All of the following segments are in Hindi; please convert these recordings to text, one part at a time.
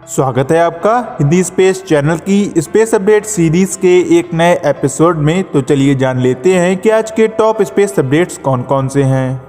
स्वागत है आपका हिंदी स्पेस चैनल की स्पेस अपडेट सीरीज के एक नए एपिसोड में। तो चलिए जान लेते हैं कि आज के टॉप स्पेस अपडेट्स कौन कौन से हैं।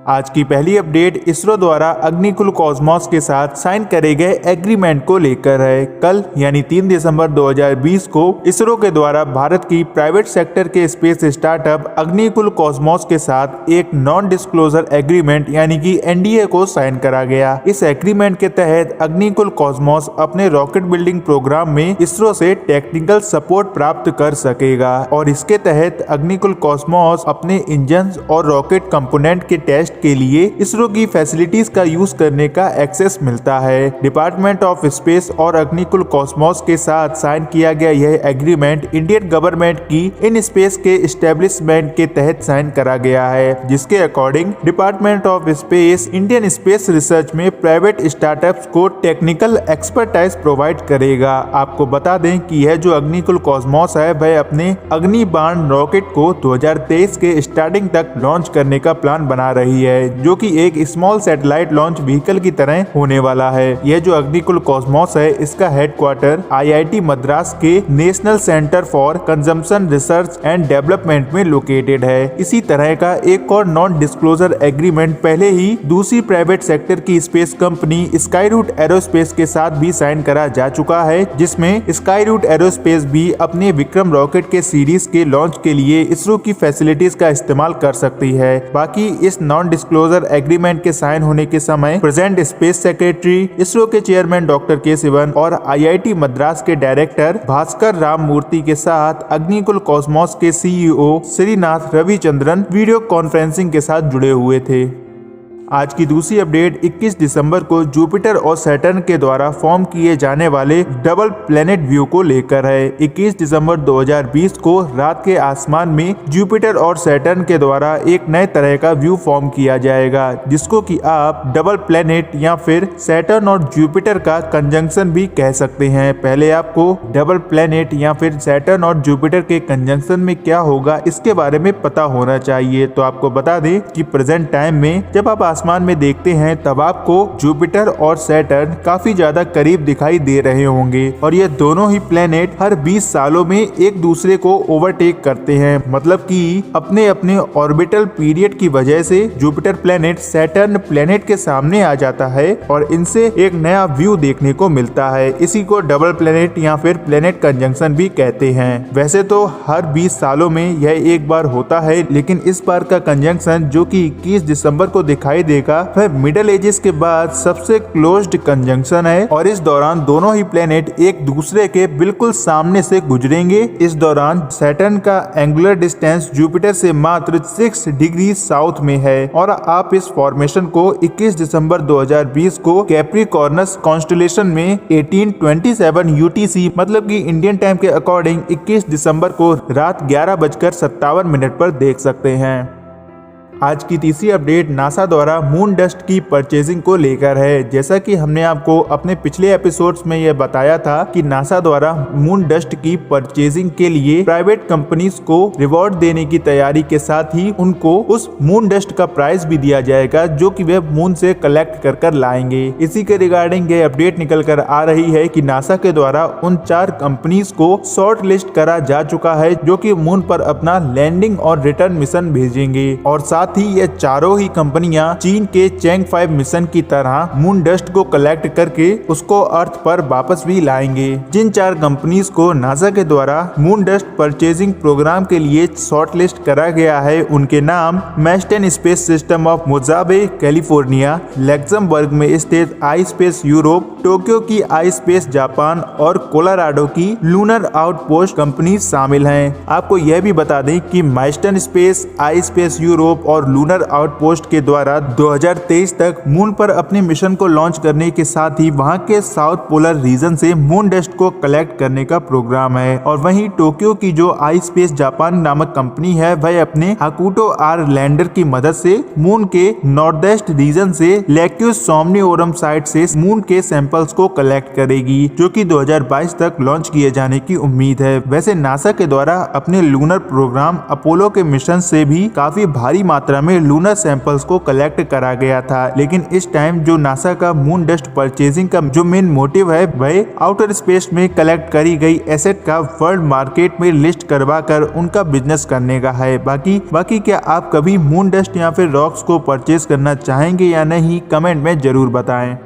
आज की पहली अपडेट इसरो द्वारा अग्निकुल कॉस्मोस के साथ साइन करे गए एग्रीमेंट को लेकर है। कल यानी 3 दिसंबर 2020 को इसरो के द्वारा भारत की प्राइवेट सेक्टर के स्पेस स्टार्टअप अग्निकुल कॉस्मोस के साथ एक नॉन डिस्क्लोजर एग्रीमेंट यानी कि एनडीए को साइन करा गया। इस एग्रीमेंट के तहत अग्निकुल कॉस्मोस अपने रॉकेट बिल्डिंग प्रोग्राम में इसरो से टेक्निकल सपोर्ट प्राप्त कर सकेगा और इसके तहत अग्निकुल कॉस्मोस अपने इंजन और रॉकेट कंपोनेंट के टेस्ट के लिए इसरो की फैसिलिटीज का यूज करने का एक्सेस मिलता है। डिपार्टमेंट ऑफ स्पेस और अग्निकुल कॉस्मोस के साथ साइन किया गया यह एग्रीमेंट इंडियन गवर्नमेंट की इन स्पेस के एस्टेब्लिशमेंट के तहत साइन करा गया है, जिसके according department of space Indian space research में प्राइवेट स्टार्टअप्स को टेक्निकल एक्सपर्टाइज प्रोवाइड करेगा। आपको बता दें कि यह जो अग्निकुल कॉस्मोस है वह अपने अग्निबाण रॉकेट को 2023 के स्टार्टिंग तक लॉन्च करने का प्लान बना रही है, जो कि एक स्मॉल सैटेलाइट लॉन्च व्हीकल की तरह होने वाला है। यह जो अग्निकुल कॉस्मोस है इसका हेडक्वार्टर आईआईटी मद्रास के national centre for consumption research and development में लोकेटेड है। इसी तरह का एक और नॉन डिस्क्लोजर एग्रीमेंट पहले ही दूसरी प्राइवेट सेक्टर की स्पेस कंपनी स्काईरूट एरोस्पेस के साथ भी साइन करा जा चुका है, जिसमें स्काईरूट एरोस्पेस भी अपने विक्रम रॉकेट के सीरीज के लॉन्च के लिए इसरो की फैसिलिटीज का इस्तेमाल कर सकती है। बाकी इस नॉन डिस्क्लोजर एग्रीमेंट के साइन होने के समय प्रेजेंट स्पेस सेक्रेटरी, इसरो के चेयरमैन डॉक्टर के सिवन और आईआईटी मद्रास के डायरेक्टर भास्कर राम मूर्ति के साथ अग्निकुल कॉस्मोस के CEO Srinath Ravichandran video conferencing के साथ जुड़े हुए थे। आज की दूसरी अपडेट 21 दिसंबर को जुपिटर और सैटर्न के द्वारा फॉर्म किए जाने वाले डबल प्लेनेट व्यू को लेकर है। 21 दिसंबर 2020 को रात के आसमान में जुपिटर और सैटर्न के द्वारा एक नए तरह का व्यू फॉर्म किया जाएगा, जिसको कि आप डबल प्लेनेट या फिर सैटर्न और जुपिटर का कंजंक्शन भी कह सकते हैं। पहले आपको डबल प्लेनेट या फिर सैटर्न और जुपिटर के कंजंक्शन में क्या होगा इसके बारे में पता होना चाहिए। तो आपको बता दें कि प्रेजेंट टाइम में जब आप आसमान में देखते हैं तब आपको जुपिटर और सैटर्न काफी ज्यादा करीब दिखाई दे रहे होंगे और ये दोनों ही प्लेनेट हर 20 सालों में एक दूसरे को ओवरटेक करते हैं। मतलब कि अपने अपने ऑर्बिटल पीरियड की वजह से जुपिटर प्लेनेट सैटर्न प्लेनेट के सामने आ जाता है और इनसे एक नया व्यू देखने को मिलता है। इसी को डबल प्लेनेट या फिर प्लेनेट कंजंक्शन भी कहते हैं। वैसे तो हर 20 सालों में यह एक बार होता है, लेकिन इस बार का कंजंक्शन जो कि 21 दिसंबर को दिखाई देगा वह मिडल एजेस के बाद सबसे क्लोज्ड कंजंक्शन है और इस दौरान दोनों ही प्लेनेट एक दूसरे के बिल्कुल सामने से गुजरेंगे। इस दौरान सैटर्न का एंगुलर डिस्टेंस जुपिटर से मात्र 6 डिग्री साउथ में है और आप इस फॉर्मेशन को 21 दिसंबर 2020 को कैप्रिकॉर्नस कॉन्स्टेलेशन में 1827 यूटीसी मतलब कि इंडियन टाइम के अकॉर्डिंग 21 दिसंबर को रात 11:57 पर देख सकते हैं। आज की तीसरी अपडेट नासा द्वारा मून डस्ट की परचेजिंग को लेकर है। जैसा कि हमने आपको अपने पिछले एपिसोड्स में यह बताया था कि नासा द्वारा मून डस्ट की परचेजिंग के लिए प्राइवेट कंपनीज को रिवॉर्ड देने की तैयारी के साथ ही उनको उस मून डस्ट का प्राइस भी दिया जाएगा जो कि वे मून से कलेक्ट कर कर लाएंगे। इसी के रिगार्डिंग ये अपडेट निकल कर आ रही है कि नासा के द्वारा उन 4 कंपनीज को शॉर्ट लिस्ट करा जा चुका है जो कि मून पर अपना लैंडिंग और रिटर्न मिशन भेजेंगे और साथ ही ये चारों ही कंपनियां चीन के चैंग 5 मिशन की तरह मून डस्ट को कलेक्ट करके उसको अर्थ पर वापस भी लाएंगे। जिन 4 कंपनीज को नासा के द्वारा मून डस्ट परचेजिंग प्रोग्राम के लिए शॉर्टलिस्ट करा गया है उनके नाम Masten space system of Mojave California, Luxembourg में स्थित आई स्पेस यूरोप, टोक्यो की आई स्पेस जापान और कोलोराडो की लूनर आउटपोस्ट कंपनी शामिल हैं। आपको यह भी बता दें कि Masten space, ispace Europe और लूनर आउटपोस्ट के द्वारा 2023 तक मून पर अपने मिशन को लॉन्च करने के साथ ही वहां के साउथ पोलर रीजन से मून डस्ट को कलेक्ट करने का प्रोग्राम है। और वहीं टोक्यो की जो आई स्पेस जापान नामक कंपनी है वह अपने हाकुटो आर लैंडर की मदद से मून के नॉर्थ ईस्ट रीजन से लेक्यूस सोमनियोरम साइट से मून के सैंपल्स को कलेक्ट करेगी, जो कि 2022 तक लॉन्च किए जाने की उम्मीद है। वैसे नासा के द्वारा अपने लूनर प्रोग्राम अपोलो के मिशन से भी काफी भारी मात्रा मात्रा में लूनर सैंपल्स को कलेक्ट करा गया था। लेकिन इस टाइम जो नासा का मून डस्ट परचेजिंग का जो मेन मोटिव है वह आउटर स्पेस में कलेक्ट करी गई एसेट का वर्ल्ड मार्केट में लिस्ट करवा कर उनका बिजनेस करने का है। बाकी क्या आप कभी मून डस्ट या फिर रॉक्स को परचेज करना चाहेंगे या नहीं, कमेंट में जरूर बताएं।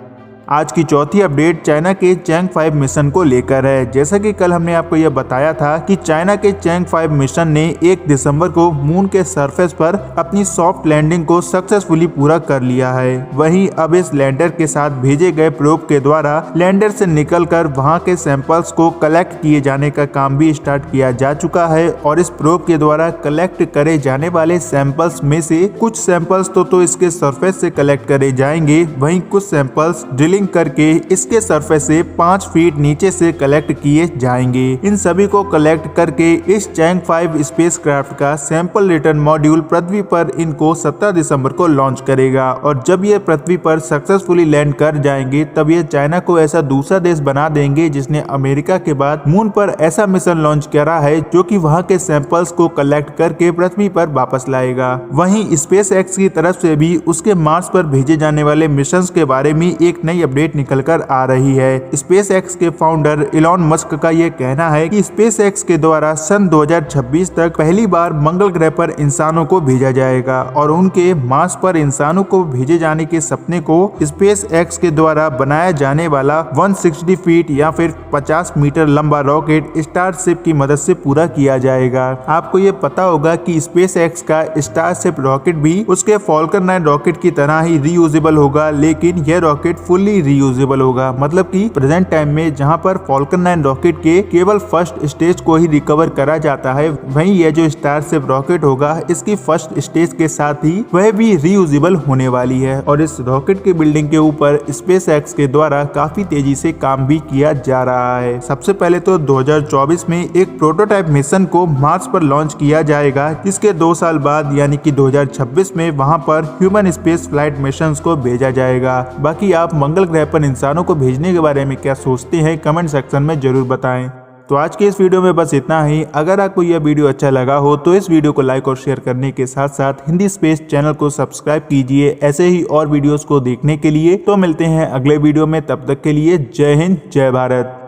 आज की चौथी अपडेट चाइना के चैंग 5 मिशन को लेकर है। जैसा कि कल हमने आपको यह बताया था कि चाइना के चैंग 5 मिशन ने 1 दिसंबर को मून के सरफेस पर अपनी सॉफ्ट लैंडिंग को सक्सेसफुली पूरा कर लिया है। वहीं अब इस लैंडर के साथ भेजे गए प्रोब के द्वारा लैंडर से निकलकर वहां के सैंपल्स को कलेक्ट किए जाने का काम भी स्टार्ट किया जा चुका है और इस प्रोब के द्वारा कलेक्ट करे जाने वाले सैंपल्स में से कुछ सैंपल्स तो इसके सरफेस से कलेक्ट करे जाएंगे, वहीं कुछ सैंपल्स ड्रिलिंग करके इसके सरफेस से 5 फीट नीचे से कलेक्ट किए जाएंगे। इन सभी को कलेक्ट करके इस चैंग 5 स्पेसक्राफ्ट का सैंपल रिटर्न मॉड्यूल पृथ्वी पर इनको 17 दिसंबर को लॉन्च करेगा और जब ये पृथ्वी पर सक्सेसफुली लैंड कर जाएंगे तब ये चाइना को ऐसा दूसरा देश बना देंगे जिसने अमेरिका के बाद मून पर ऐसा मिशन लॉन्च करा है जो कि वहां के सैंपल्स को कलेक्ट करके पृथ्वी पर वापस लाएगा। वहीं स्पेस एक्स की तरफ से भी उसके मार्स पर भेजे जाने वाले मिशन के बारे में एक नई अपडेट निकल कर आ रही है। स्पेस एक्स के फाउंडर इलॉन मस्क का यह कहना है कि स्पेस एक्स के द्वारा सन 2026 तक पहली बार मंगल ग्रह पर इंसानों को भेजा जाएगा और उनके मार्स पर इंसानों को भेजे जाने के सपने को स्पेस एक्स के द्वारा बनाया जाने वाला 160 फीट या फिर 50 मीटर लंबा रॉकेट स्टारशिप की मदद से पूरा किया जाएगा। आपको ये पता होगा कि स्पेस एक्स का स्टारशिप रॉकेट भी उसके फॉल्कन 9 रॉकेट की तरह ही रीयूजेबल होगा, लेकिन यह रॉकेट फुल्ली रीयूजेबल होगा। मतलब कि प्रेजेंट टाइम में जहां पर फॉल्कन 9 रॉकेट के केवल फर्स्ट स्टेज को ही रिकवर करा जाता है, वहीं यह जो स्टारशिप रॉकेट होगा इसकी फर्स्ट स्टेज के साथ ही वह भी रीयूजेबल होने वाली है। और इस रॉकेट की बिल्डिंग के ऊपर स्पेस एक्स के द्वारा काफी तेजी से काम भी किया जा रहा है। सबसे पहले तो 2024 में एक प्रोटोटाइप मिशन को मार्स पर लॉन्च किया जाएगा, जिसके 2 साल बाद यानी कि 2026 में वहां पर ह्यूमन स्पेस फ्लाइट मिशन को भेजा जाएगा। बाकी आप मंगल ग्रह पर इंसानों को भेजने के बारे में क्या सोचते हैं, कमेंट सेक्शन में जरूर बताएं। तो आज के इस वीडियो में बस इतना ही। अगर आपको यह वीडियो अच्छा लगा हो तो इस वीडियो को लाइक और शेयर करने के साथ साथ हिंदी स्पेस चैनल को सब्सक्राइब कीजिए ऐसे ही और वीडियोस को देखने के लिए। तो मिलते हैं अगले वीडियो में, तब तक के लिए जय हिंद जय भारत।